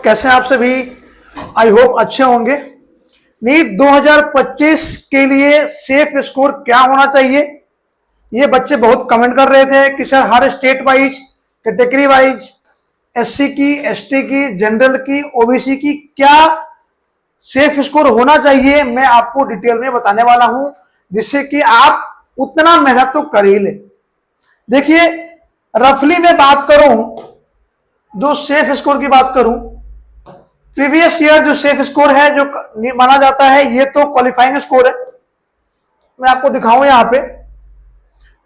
कैसे हैं आप सभी। आई होप अच्छे होंगे। नीट 2025 के लिए सेफ स्कोर क्या होना चाहिए, ये बच्चे बहुत कमेंट कर रहे थे कि सर हर state wise, category wise, SC की, एसटी की, जनरल की, ओबीसी की क्या सेफ स्कोर होना चाहिए। मैं आपको डिटेल में बताने वाला हूं जिससे कि आप उतना मेहनत तो कर ही ले। देखिए, रफली मैं बात करूं, जो सेफ स्कोर की बात करूं, प्रीवियस ईयर जो सेफ स्कोर है जो माना जाता है, ये तो क्वालिफाइंग स्कोर है। मैं आपको दिखाऊं यहां पे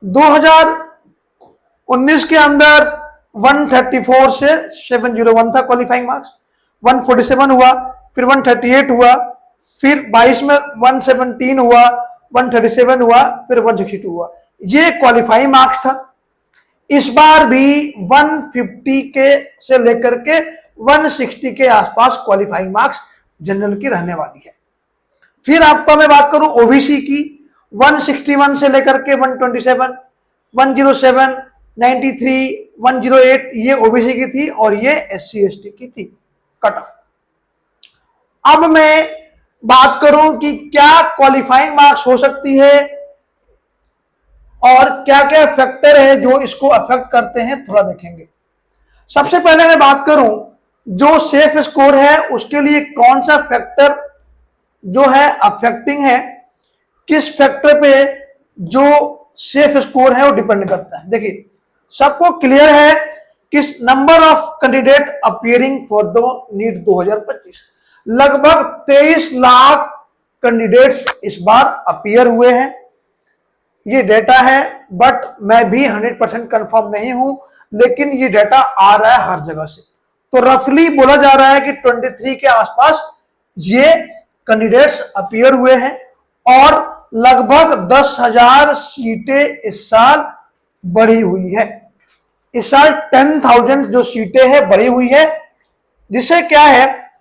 2019 के अंदर 134 से 701 था क्वालिफाइंग मार्क्स, 147 हुआ, फिर 138 हुआ, फिर 22 में 117 हुआ, 137 हुआ, फिर 162 हुआ। ये क्वालिफाइंग मार्क्स था। इस बार भी 150 के से लेकर के 160 के आसपास क्वालिफाइंग मार्क्स जनरल की रहने वाली है। फिर आपका मैं बात करूं ओबीसी की, 161 से लेकर के 127, 107, 93, 108 ये ओबीसी की थी और ये एससी एसटी की थी कट ऑफ। अब मैं बात करूं कि क्या क्वालिफाइंग मार्क्स हो सकती है और क्या क्या फैक्टर है जो इसको अफेक्ट करते हैं, थोड़ा देखेंगे। सबसे पहले मैं बात करूं जो सेफ स्कोर है उसके लिए कौन सा फैक्टर जो है अफेक्टिंग है, किस फैक्टर पे जो सेफ स्कोर है वो डिपेंड करता है। देखिए, सबको क्लियर है किस number of candidate appearing for the NEET 2025, लगभग 23 लाख कैंडिडेट्स इस बार अपियर हुए हैं। ये डेटा है, बट मैं भी 100% कंफर्म नहीं हूं, लेकिन ये डेटा आ रहा है हर जगह से। तो रफली बोला जा रहा है कि 23 के आसपास ये कैंडिडेट्स अपियर हुए हैं और लगभग 10,000 सीटें इस साल बढ़ी हुई है। इस साल 10,000 जो सीटें हैं बढ़ी हुई है, जिससे क्या है,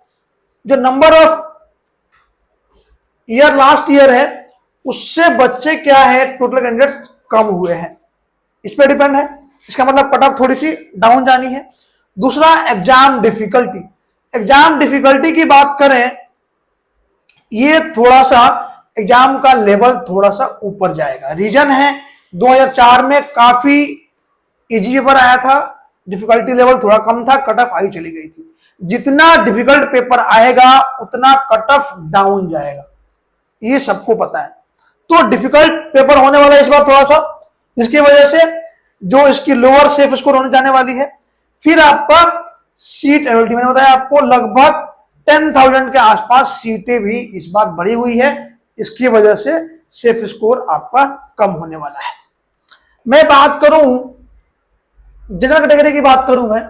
जो number of year last year है उससे बच्चे क्या है टोटल कैंडिडेट्स कम हुए हैं। इस पर डिपेंड है। इसका मतलब कट ऑफ थोड़ी सी डाउन जानी है। दूसरा, एग्जाम डिफिकल्टी। एग्जाम डिफिकल्टी की बात करें, ये थोड़ा सा एग्जाम का लेवल थोड़ा सा ऊपर जाएगा। रीजन है 2004 में काफी इजी पेपर आया था, डिफिकल्टी लेवल थोड़ा कम था, कट ऑफ हाई चली गई थी। जितना डिफिकल्ट पेपर आएगा उतना कट ऑफ डाउन जाएगा, ये सबको पता है। तो डिफिकल्ट पेपर होने वाला है इस बार थोड़ा सा, जिसकी वजह से जो इसकी लोअर सेफ स्कोर होने जाने वाली है। फिर आपका सीट एबिलिटी, मैंने बताया आपको लगभग 10,000 के आसपास सीटें भी इस बार बढ़ी हुई है, इसकी वजह से सेफ स्कोर आपका कम होने वाला है। मैं बात करूं जनरल कैटेगरी की, बात करूं मैं,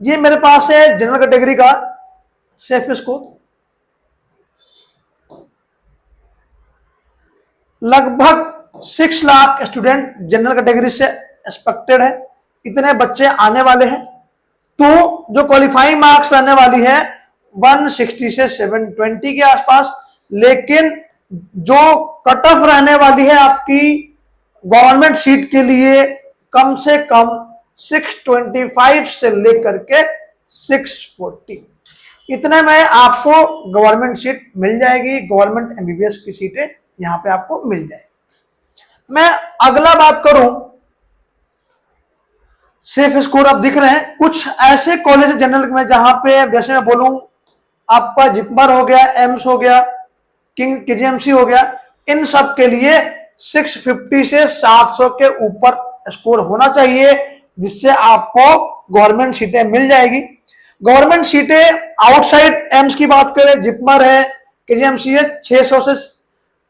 ये मेरे पास है जनरल कैटेगरी का सेफ स्कोर। लगभग 6 लाख स्टूडेंट जनरल कैटेगरी से एक्सपेक्टेड है, इतने बच्चे आने वाले हैं। तो जो क्वालिफाइंग मार्क्स रहने वाली है 160 से 720 के आसपास, लेकिन जो कट ऑफ रहने वाली है आपकी गवर्नमेंट सीट के लिए कम से कम 625 से लेकर के 640, इतने में आपको गवर्नमेंट सीट मिल जाएगी। गवर्नमेंट एमबीबीएस की सीटें यहां पे आपको मिल जाएगी। मैं अगला बात करूं, सेफ स्कोर आप दिख रहे हैं कुछ ऐसे कॉलेज जनरल में जहां पे, जैसे मैं बोलूं आपका जिपमर हो गया, एम्स हो गया, किंग केजीएमसी हो गया, इन सब के लिए 650 से 700 के ऊपर स्कोर होना चाहिए, जिससे आपको गवर्नमेंट सीटें मिल जाएगी। गवर्नमेंट सीटें आउटसाइड एम्स की बात करें, जिपमर है, केजीएमसी है, 600 से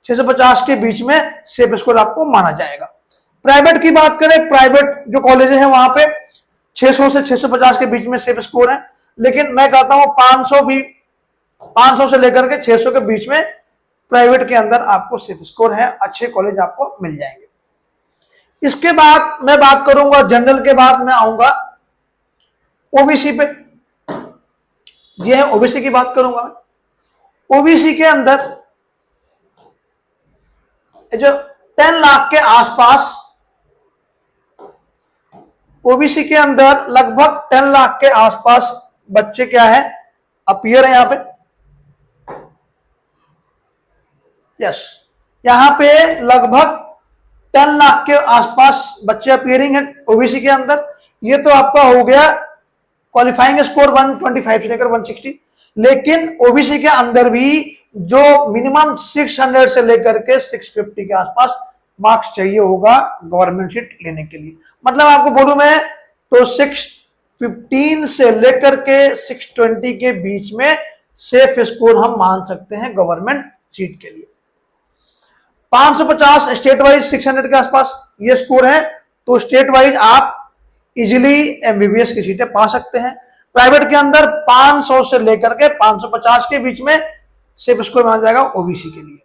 650 के बीच में सेफ स्कोर आपको माना जाएगा। प्राइवेट की बात करें, प्राइवेट जो कॉलेज हैं वहां पे 600 से 650 के बीच में सेफ स्कोर है, लेकिन मैं कहता हूं 500 से लेकर के 600 के बीच में प्राइवेट के अंदर आपको सेफ स्कोर है, अच्छे कॉलेज आपको मिल जाएंगे। इसके बाद मैं बात करूंगा जनरल के बाद मैं आऊंगा ओबीसी पे। ये है ओबीसी की बात करूंगा मैं। ओबीसी के अंदर जो 10 लाख के आसपास ओबीसी के अंदर लगभग 10 लाख के आसपास बच्चे क्या है, अपीयर है यहां पे। यस, यहां पे लगभग 10 लाख के आसपास बच्चे अपीयरिंग है ओबीसी के अंदर। ये तो आपका हो गया क्वालिफाइंग स्कोर 125 से लेकर 160। लेकिन ओबीसी के अंदर भी जो मिनिमम 600 से लेकर के 650 के आसपास मार्क्स चाहिए होगा गवर्नमेंट सीट लेने के लिए। मतलब आपको बोलूं मैं तो 615 से लेकर के 620 के बीच में सेफ स्कोर हम मान सकते हैं गवर्नमेंट सीट के लिए। 550 स्टेट वाइज 600 के आसपास ये स्कोर है, तो स्टेट वाइज आप इजीली एमबीबीएस की सीटें पा सकते हैं। प्राइवेट के अंदर 500 से लेकर के 550 के बीच में सेफ स्कोर माना जाएगा ओबीसी के लिए,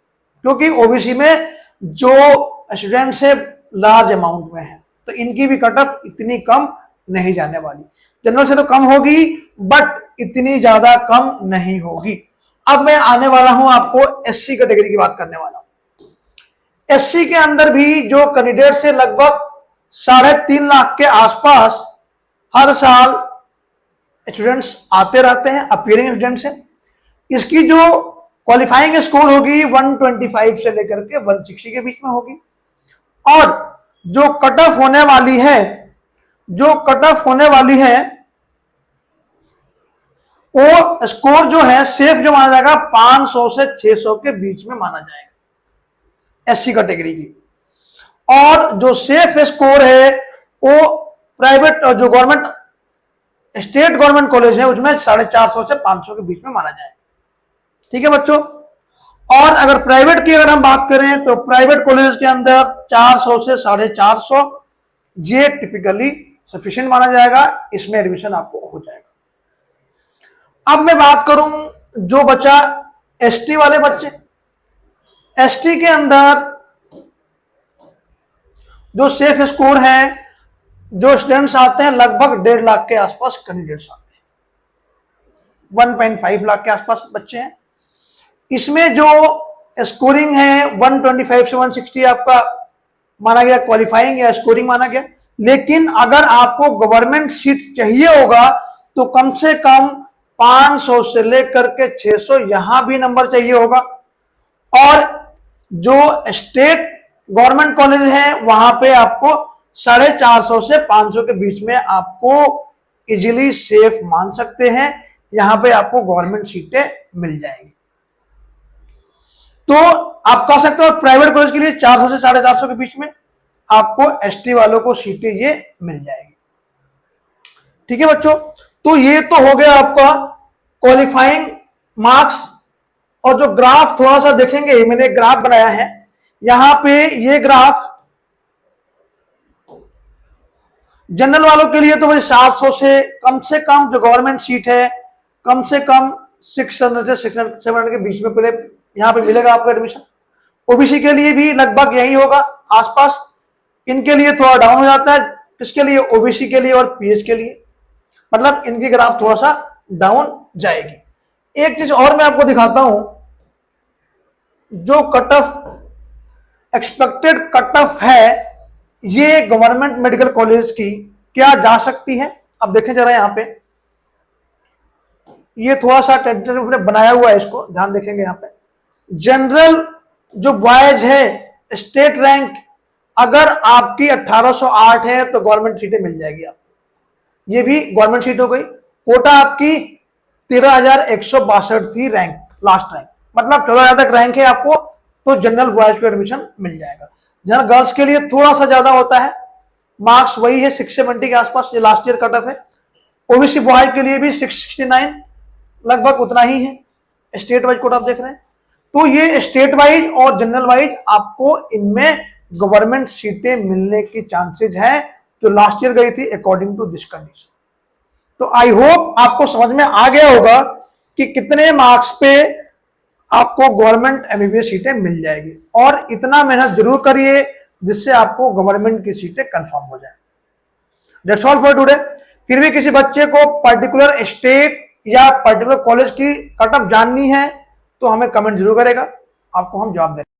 क्योंकि ओबीसी में जो स्टूडेंट्स है लार्ज अमाउंट में है, तो इनकी भी कट ऑफ इतनी कम नहीं जाने वाली। जनरल से तो कम होगी बट इतनी ज्यादा कम नहीं होगी। अब मैं आने वाला हूं आपको एससी कैटेगरी की बात करने वाला हूं। एससी के अंदर भी जो कैंडिडेट से लगभग 3.5 लाख के आसपास हर साल स्टूडेंट्स आते रहते हैं, अपीयरिंग स्टूडेंट्स हैं। इसकी जो क्वालिफाइंग स्कोर होगी 125 से लेकर के 160 के बीच में होगी। और जो कट ऑफ होने वाली है, वो स्कोर जो है सेफ जो माना जाएगा 500 से 600 के बीच में माना जाएगा एससी कैटेगरी की। और जो सेफ स्कोर है वो प्राइवेट और जो गवर्नमेंट स्टेट गवर्नमेंट कॉलेज है उसमें 450 से 500 के बीच में माना जाएगा। ठीक है बच्चों। और अगर प्राइवेट की अगर हम बात करें तो प्राइवेट कॉलेज के अंदर 400 से 450 ये टिपिकली सफिशिएंट माना जाएगा, इसमें एडमिशन आपको हो जाएगा। अब मैं बात करूं जो बच्चा एसटी वाले बच्चे, एसटी के अंदर जो सेफ स्कोर है, जो स्टूडेंट्स आते हैं लगभग 1.5 लाख के आसपास कैंडिडेट्स आते हैं, 1.5 लाख के आसपास बच्चे हैं। इसमें जो स्कोरिंग है 125 से 160 आपका माना गया, क्वालिफाइंग या स्कोरिंग माना गया। लेकिन अगर आपको गवर्नमेंट सीट चाहिए होगा तो कम से कम 500 से लेकर के 600 यहां भी नंबर चाहिए होगा। और जो स्टेट गवर्नमेंट कॉलेज है वहां पे आपको 450 से 500 के बीच में आपको इजीली सेफ मान सकते हैं, यहां पे आपको गवर्नमेंट सीटें मिल जाएंगी। तो आप कह सकते हो प्राइवेट कॉलेज के लिए 400 से 450 के बीच में आपको एसटी वालों को सीटें ये मिल जाएगी। ठीक है बच्चों, तो ये तो हो गया आपका क्वालिफाइंग मार्क्स। और जो ग्राफ थोड़ा सा देखेंगे, मैंने एक ग्राफ बनाया है यहां पे। ये ग्राफ जनरल वालों के लिए तो भाई 700 से कम जो गवर्नमेंट सीट है कम से कम 600 से 700 के बीच में पहले यहां पे मिलेगा आपको एडमिशन। ओबीसी के लिए भी लगभग यही होगा आसपास। इनके लिए थोड़ा डाउन हो जाता है, किसके लिए, ओबीसी के लिए और पीएच के लिए, मतलब इनकी ग्राफ थोड़ा सा डाउन जाएगी। एक चीज और मैं आपको दिखाता हूं, जो cut off expected cut off है ये गवर्नमेंट मेडिकल कॉलेज की क्या जा सकती है। अब देखें जरा यहां पे, ये थोड़ा सा टेंटेटिव बनाया हुआ है, इसको ध्यान देखेंगे यहां पे। जनरल जो बॉयज है स्टेट रैंक अगर आपकी 1808 है तो गवर्नमेंट सीटें मिल जाएगी आपको, ये भी गवर्नमेंट सीट हो गई। कोटा आपकी 13,162 थी रैंक, लास्ट रैंक, मतलब 14,000 तक रैंक है आपको, तो जनरल बॉयज को एडमिशन मिल जाएगा। जनरल गर्ल्स के लिए थोड़ा सा ज्यादा होता है, मार्क्स वही है 670 के आसपास, ये लास्ट ईयर कट ऑफ है। ओबीसी बॉयज के लिए भी 669 लगभग उतना ही है। स्टेट वाइज कोड आप देख रहे हैं, तो ये स्टेट वाइज और जनरल वाइज आपको इनमें गवर्नमेंट सीटें मिलने की चांसेस है जो लास्ट ईयर गई थी अकॉर्डिंग टू दिस कंडीशन। तो आई होप आपको समझ में आ गया होगा कि कितने मार्क्स पे आपको गवर्नमेंट एमबीबीएस सीटें मिल जाएगी। और इतना मेहनत जरूर करिए जिससे आपको गवर्नमेंट की सीटें कंफर्म हो जाए। That's all for today. फिर भी किसी बच्चे को पर्टिकुलर स्टेट या पर्टिकुलर कॉलेज की कट ऑफ जाननी है तो हमें कमेंट जरूर करेगा, आपको हम जवाब देंगे।